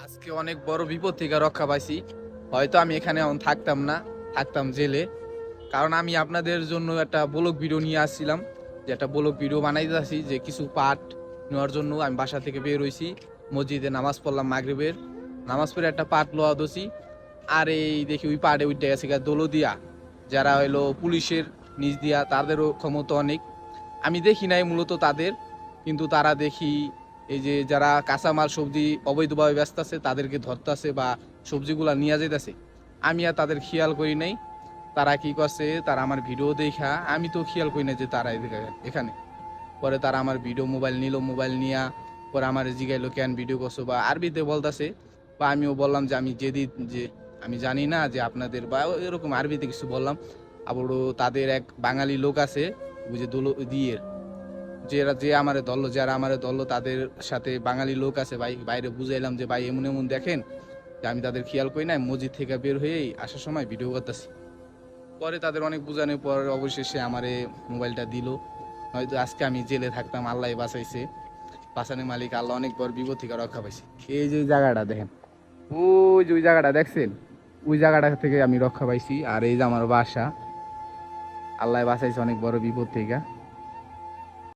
আজকে অনেক বড় বিপদ থেকে রক্ষা পাইছি। হয়তো আমি এখানে এখন থাকতাম না, থাকতাম জেলে। কারণ আমি আপনাদের জন্য একটা ব্লগ ভিডিও নিয়ে আসছিলাম, যে একটা ব্লগ ভিডিও বানাইতেছি, যে কিছু পাঠ নেওয়ার জন্য আমি বাসা থেকে বের হইছি। মসজিদে নামাজ পড়লাম মাগরিবের, নামাজ পড়ে একটা পাঠ লওয়া দছি। আর এই দেখি ওই পাড়ে উঠে গেছে দোলো দিয়া, যারা হইলো পুলিশের নিচ দিয়া, তাদেরও ক্ষমতা অনেক। আমি দেখি নাই মূলত তাদের, কিন্তু তারা দেখি এই যে যারা কাঁচামাল সবজি অবৈধভাবে ব্যস্ত আছে তাদেরকে ধরতেছে বা সবজিগুলা নিয়ে যেতেছে। আমি আর তাদের খেয়াল করি নাই। তারা কি করছে, তারা আমার ভিডিও দেখা, আমি তো খেয়াল করি না যে তারা এখানে। পরে তারা আমার ভিডিও মোবাইল নিল, মোবাইল নিয়া পরে আমার জিগাইলো কেন ভিডিও করছো, বা আরবিতে বলতেছে। বা আমিও বললাম যে আমি যেদিন যে আমি জানি না যে আপনাদের, বা এরকম আরবিতে কিছু বললাম। আবারও তাদের এক বাঙালি লোক আছে, ওই যে দোলো দিয়ে, যে যে আমারে ধরলো, যারা আমারে ধরলো তাদের সাথে বাঙালি লোক আছে ভাই, বাইরে বুঝাইলাম যে ভাই এমন এমন দেখেন, যে আমি তাদের খেয়াল করি না, মসজিদ থেকে বের হয়েই আসার সময় ভিডিও করতেছি। পরে তাদের অনেক বোঝানোর পর অবশেষে আমারে মোবাইলটা দিল। হয়তো আজকে আমি জেলে থাকতাম, আল্লাহ বাঁচাইছে। বাঁচানোর মালিক আল্লাহ, অনেক বড় বিপদ থেকে রক্ষা পাইছি। এই যে ওই জায়গাটা দেখেন, ওই যে ওই জায়গাটা দেখছেন, ওই জায়গাটা থেকে আমি রক্ষা পাইছি। আর এই যে আমার বাসা, আল্লাহ বাঁচাইছে অনেক বড় বিপদ থেকে।